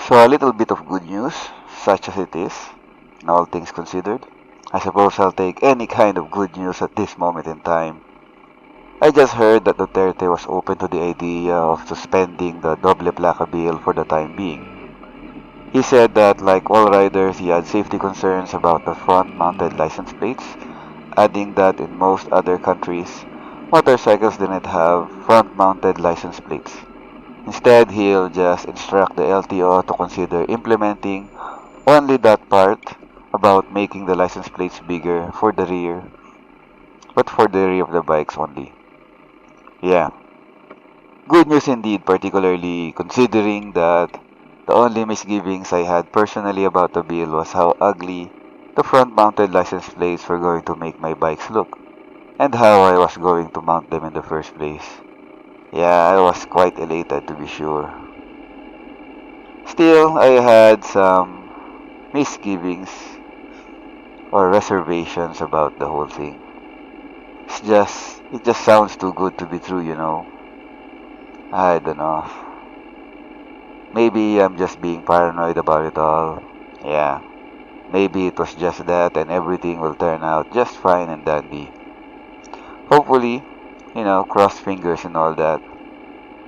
So a little bit of good news, such as it is, all things considered. I suppose I'll take any kind of good news at this moment in time. I just heard that Duterte was open to the idea of suspending the doble plaka bill for the time being. He said that, like all riders, he had safety concerns about the front-mounted license plates, adding that in most other countries, motorcycles didn't have front-mounted license plates. Instead, he'll just instruct the LTO to consider implementing only that part about making the license plates bigger for the rear, but for the rear of the bikes only. Yeah, good news indeed, particularly considering that the only misgivings I had personally about the bill was how ugly the front-mounted license plates were going to make my bikes look, and how I was going to mount them in the first place. Yeah, I was quite elated to be sure. Still, I had some misgivings or reservations about the whole thing. It just sounds too good to be true, you know. I don't know. Maybe I'm just being paranoid about it all. Yeah, maybe it was just that and everything will turn out just fine and dandy. Hopefully, cross fingers and all that.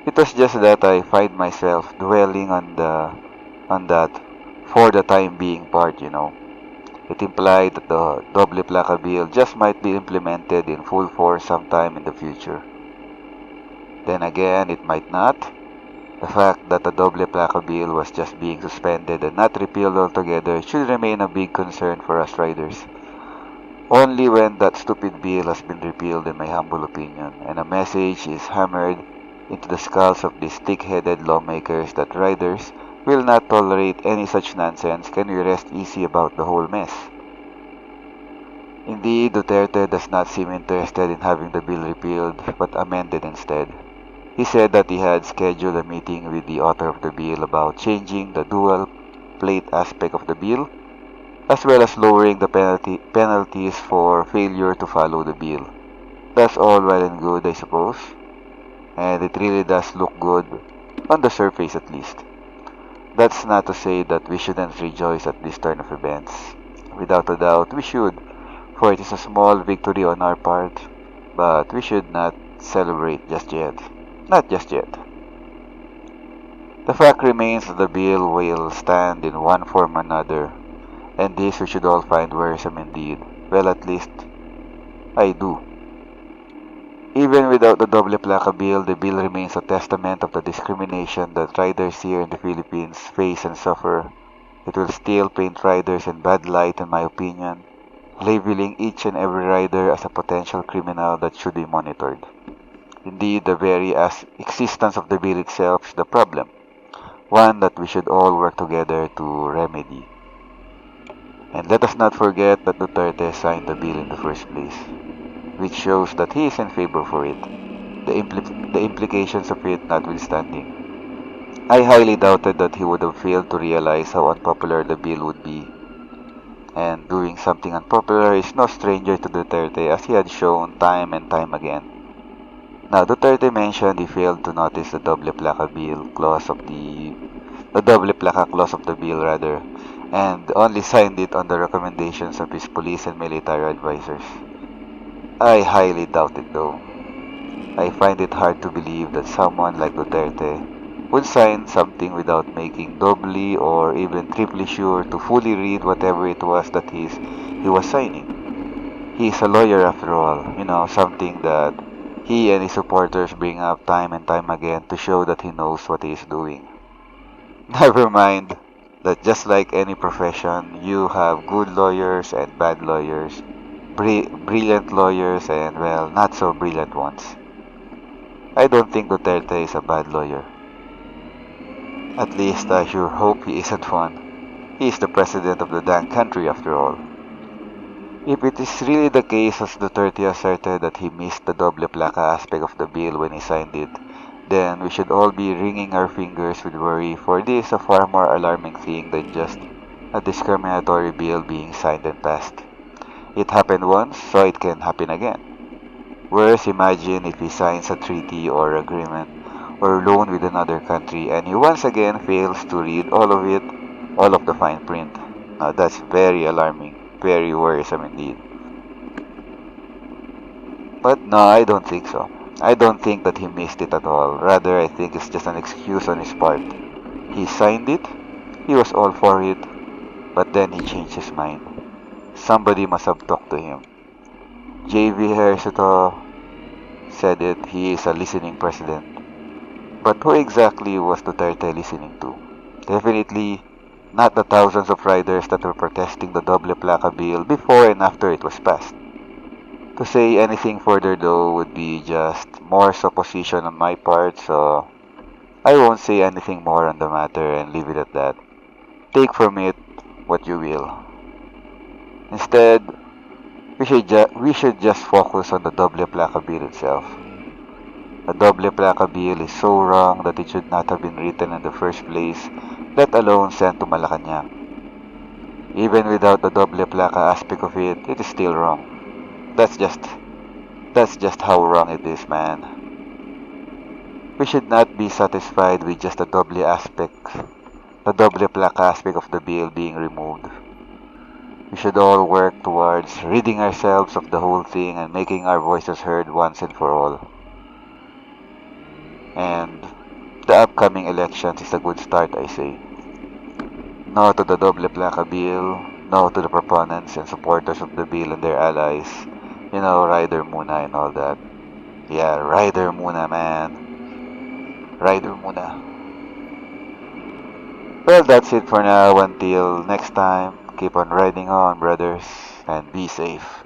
It was just that I find myself dwelling on that for the time being part. It implied that the doble plaka bill just might be implemented in full force sometime in the future. Then again, it might not. The fact that the doble plaka bill was just being suspended and not repealed altogether should remain a big concern for us riders. Only when that stupid bill has been repealed, in my humble opinion, and a message is hammered into the skulls of these thick-headed lawmakers that riders will not tolerate any such nonsense, can we rest easy about the whole mess. Indeed, Duterte does not seem interested in having the bill repealed, but amended instead. He said that he had scheduled a meeting with the author of the bill about changing the dual plate aspect of the bill, as well as lowering the penalties for failure to follow the bill. That's all well and good, I suppose, and it really does look good, on the surface at least. That's not to say that we shouldn't rejoice at this turn of events. Without a doubt, we should, for it is a small victory on our part, but we should not celebrate just yet. Not just yet. The fact remains that the bill will stand in one form or another, and this we should all find wearisome indeed. Well, at least, I do. Even without the doble plaka bill, the bill remains a testament of the discrimination that riders here in the Philippines face and suffer. It will still paint riders in bad light, in my opinion, labeling each and every rider as a potential criminal that should be monitored. Indeed, the very existence of the bill itself is the problem, one that we should all work together to remedy. And let us not forget that Duterte signed the bill in the first place, which shows that he is in favor for it, the implications of it notwithstanding. I highly doubted that he would have failed to realize how unpopular the bill would be, and doing something unpopular is no stranger to Duterte, as he had shown time and time again. Now, Duterte mentioned he failed to notice the doble plaka clause of the bill rather, and only signed it on the recommendations of his police and military advisors. I highly doubt it though. I find it hard to believe that someone like Duterte would sign something without making doubly or even triply sure to fully read whatever it was that he was signing. He is a lawyer after all, something that he and his supporters bring up time and time again to show that he knows what he is doing. Never mind that just like any profession, you have good lawyers and bad lawyers, brilliant lawyers and, well, not so brilliant ones. I don't think Duterte is a bad lawyer. At least I sure hope he isn't one. He is the president of the dang country after all. If it is really the case as Duterte asserted that he missed the doble plaka aspect of the bill when he signed it, then we should all be wringing our fingers with worry, for this is a far more alarming thing than just a discriminatory bill being signed and passed. It happened once, so it can happen again. Whereas imagine if he signs a treaty or agreement or loan with another country, and he once again fails to read all of it, all of the fine print. Now that's very alarming, very worrisome indeed. But no, I don't think so. I don't think that he missed it at all. Rather, I think it's just an excuse on his part. He signed it, he was all for it, but then he changed his mind. Somebody must have talked to him. J.V. Hercito said it, he is a listening president. But who exactly was Duterte listening to? Definitely not the thousands of riders that were protesting the doble plaka bill before and after it was passed. To say anything further though would be just more supposition on my part, so I won't say anything more on the matter and leave it at that. Take from it what you will. Instead, we should just focus on the doble plaka bill itself. The doble plaka bill is so wrong that it should not have been written in the first place, let alone sent to Malacanang. Even without the doble plaka aspect of it, it is still wrong. That's just that's just how wrong it is, man. We should not be satisfied with just the doble plaka aspect of the bill being removed. We should all work towards ridding ourselves of the whole thing and making our voices heard once and for all. And the upcoming elections is a good start, I say. No to the doble plaka bill, no to the proponents and supporters of the bill and their allies. You know, Rider Muna and all that. Yeah, Rider Muna, man. Rider Muna. Well, that's it for now. Until next time, keep on riding on, brothers, and be safe.